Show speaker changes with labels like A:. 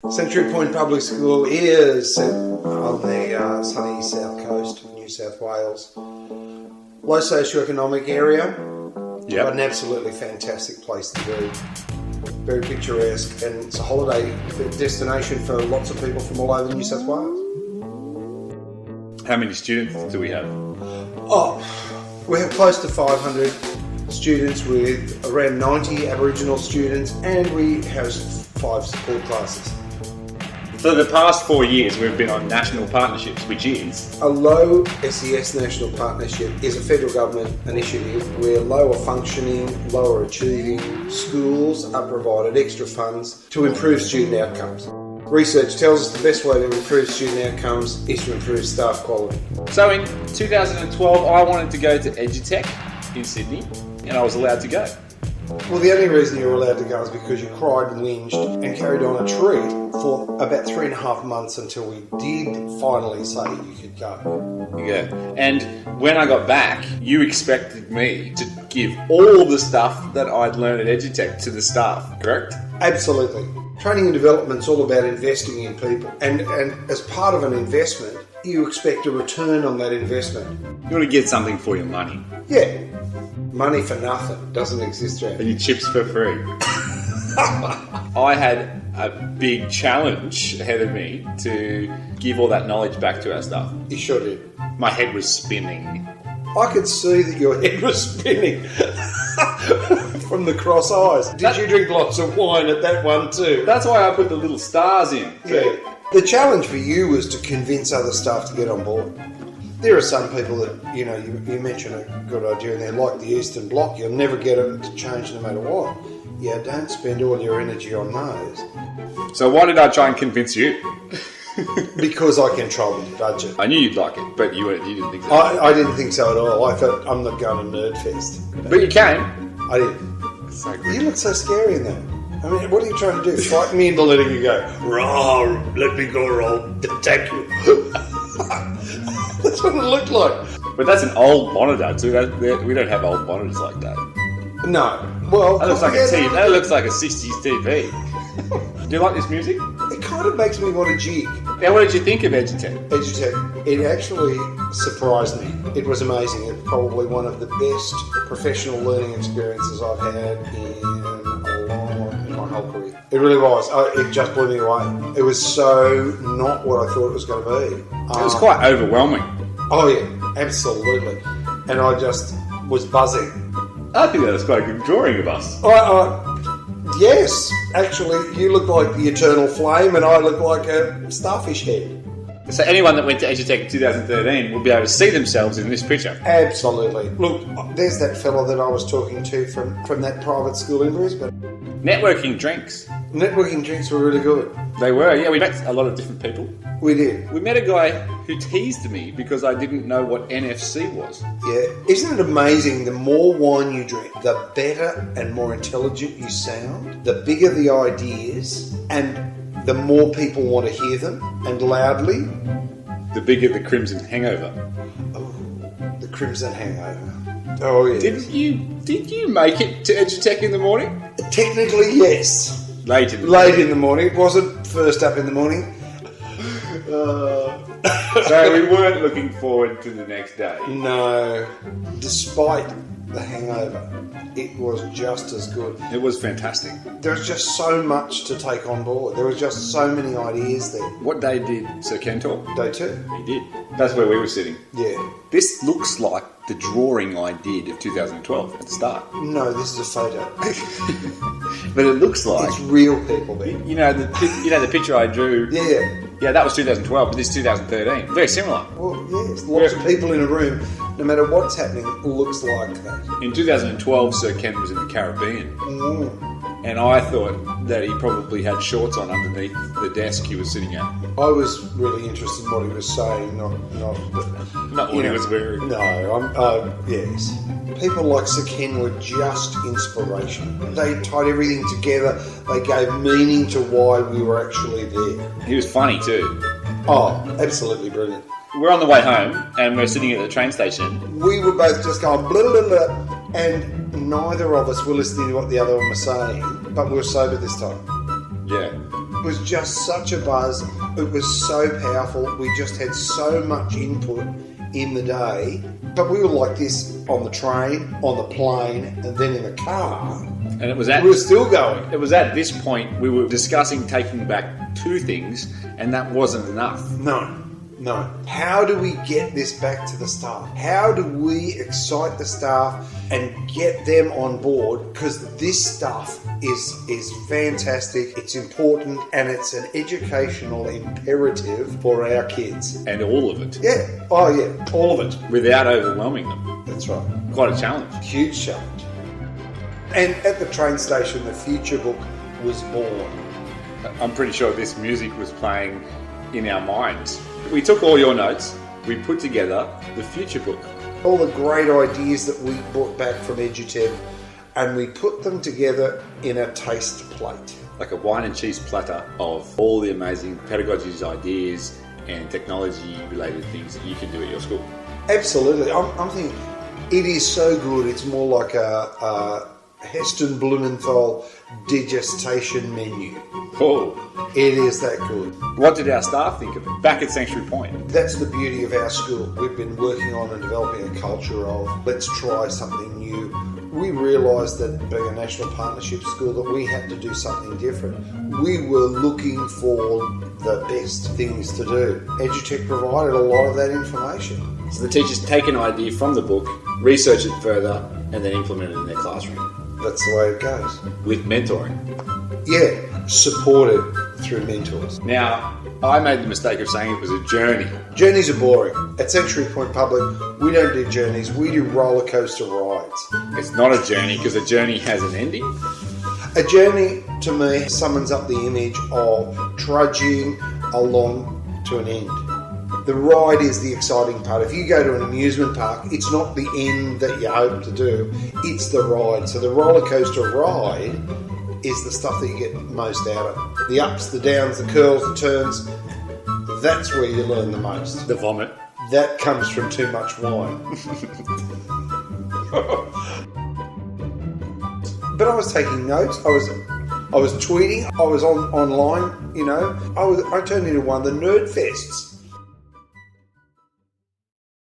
A: Sanctuary Point Public School is on the sunny south coast of New South Wales. Low socioeconomic area, but an absolutely fantastic place to be. Very picturesque, and it's a holiday destination for lots of people from all over New South Wales.
B: How many students do we have?
A: We have close to 500 students with around 90 Aboriginal students, and we have 5 support classes.
B: For the past 4 years, we've been on national partnerships, which is...
A: A low SES national partnership is a federal government initiative where lower functioning, lower achieving schools are provided extra funds to improve student outcomes. Research tells us the best way to improve student outcomes is to improve staff quality.
B: So in 2012, I wanted to go to EduTECH in Sydney, and I was allowed to go.
A: Well, the only reason you were allowed to go is because you cried and whinged and carried on a treat for about 3.5 months until we did finally say you could go.
B: Yeah, and when I got back, you expected me to give all the stuff that I'd learned at EduTECH to the staff, correct?
A: Absolutely. Training and development's all about investing in people, and as part of an investment, you expect a return on that investment.
B: You want to get something for your money.
A: Yeah. Money for nothing doesn't exist yet.
B: And your chips for free. I had a big challenge ahead of me to give all that knowledge back to our staff.
A: You sure did.
B: My head was spinning.
A: I could see that your head was spinning from the cross eyes. Did you drink lots of wine at that one too?
B: That's why I put the little stars in.
A: Yeah. The challenge for you was to convince other staff to get on board. There are some people that, you mention a good idea and they're like the Eastern Bloc. You'll never get it to change no matter what. Yeah, don't spend all your energy on those.
B: So why did I try and convince you?
A: Because I control the budget.
B: I knew you'd like it, but you didn't think so.
A: I didn't think so at all. I thought, I'm not going to Nerdfest.
B: But you came.
A: I did.
B: So good.
A: You look so scary in that. I mean, what are you trying to do? Frighten me into letting you go. Rawr, let me go, or I'll attack you. That's what it looked like.
B: But that's an old monitor too. We don't have old monitors like that.
A: No. Well,
B: that looks like a TV. That looks like a 60s TV. Do you like this music?
A: It kind of makes me want to jig.
B: Now, what did you think of EduTECH?
A: EduTECH, it actually surprised me. It was amazing. It's probably one of the best professional learning experiences I've had in my whole career. It really was. It just blew me away. It was so not what I thought it was going to be.
B: It was quite overwhelming.
A: Oh yeah, absolutely. And I just was buzzing.
B: I think that was quite a good drawing of us.
A: Yes, actually, you look like the eternal flame and I look like a starfish head.
B: So anyone that went to EduTECH in 2013 will be able to see themselves in this picture.
A: Absolutely. Look, there's that fellow that I was talking to from that private school in Brisbane.
B: Networking drinks.
A: Networking drinks were really good.
B: They were, yeah. We met a lot of different people.
A: We did.
B: We met a guy who teased me because I didn't know what NFC was.
A: Yeah. Isn't it amazing? The more wine you drink, the better and more intelligent you sound, the bigger the ideas, and the more people want to hear them, and loudly.
B: The bigger the crimson hangover.
A: Oh, the crimson hangover. Oh, yes.
B: Did you make it to EduTECH in the morning?
A: Technically, yes.
B: Late in the morning.
A: It wasn't first up in the morning.
B: So we weren't looking forward to the next day.
A: No. Despite the hangover, it was just as good.
B: It was fantastic.
A: There was just so much to take on board. There was just so many ideas there.
B: What day did Sir Ken talk?
A: Day 2.
B: He did. That's where we were sitting.
A: Yeah.
B: This looks like the drawing I did of 2012 at the start.
A: No, this is a photo.
B: But it looks like
A: it's real people there.
B: You know the picture I drew.
A: Yeah.
B: Yeah, that was 2012, but this is 2013. Very similar.
A: Well, yes. Lots of people in a room, no matter what's happening, looks like that.
B: In 2012, Sir Ken was in the Caribbean. And I thought that he probably had shorts on underneath the desk he was sitting at.
A: I was really interested in what he was saying, not
B: what he was wearing.
A: No, yes. People like Sir Ken were just inspiration. They tied everything together. They gave meaning to why we were actually there.
B: He was funny too.
A: Oh, absolutely brilliant.
B: We're on the way home and we're sitting at the train station.
A: We were both just going blah, blah, blah, and neither of us were listening to what the other one was saying, but we were sober this time.
B: Yeah.
A: It was just such a buzz. It was so powerful. We just had so much input in the day. But we were like this on the train, on the plane, and then in the car.
B: And we
A: were still going.
B: It was at this point we were discussing taking back 2 things, and that wasn't enough.
A: No. How do we get this back to the staff? How do we excite the staff and get them on board? Because this stuff is fantastic, it's important, and it's an educational imperative for our kids.
B: And all of it.
A: Yeah. Oh, yeah. All of it.
B: Without overwhelming them.
A: That's right.
B: Quite a challenge.
A: Huge challenge. And at the train station, the Future Book was born.
B: I'm pretty sure this music was playing in our minds. We took all your notes, we put together the Future Book.
A: All the great ideas that we brought back from EduTECH, and we put them together in a taste plate.
B: Like a wine and cheese platter of all the amazing pedagogies, ideas, and technology-related things that you can do at your school.
A: Absolutely. I'm thinking it is so good. It's more like a Heston Blumenthal digestion menu.
B: Oh.
A: It is that good.
B: What did our staff think of it back at Sanctuary Point?
A: That's the beauty of our school. We've been working on and developing a culture of let's try something new. We realised that being a national partnership school that we had to do something different. We were looking for the best things to do. EduTECH provided a lot of that information.
B: So the teachers take an idea from the book, research it further, and then implement it in their classroom.
A: That's the way it goes.
B: With mentoring.
A: Yeah, supported through mentors.
B: Now, I made the mistake of saying it was a journey.
A: Journeys are boring. At Sanctuary Point Public, we don't do journeys, we do roller coaster rides.
B: It's not a journey because a journey has an ending.
A: A journey, to me, summons up the image of trudging along to an end. The ride is the exciting part. If you go to an amusement park, it's not the end that you hope to do, it's the ride. So the roller coaster ride is the stuff that you get most out of. The ups, the downs, the curls, the turns, that's where you learn the most.
B: The vomit.
A: That comes from too much wine. But I was taking notes, I was tweeting, I was online, I turned into one of the nerd fests.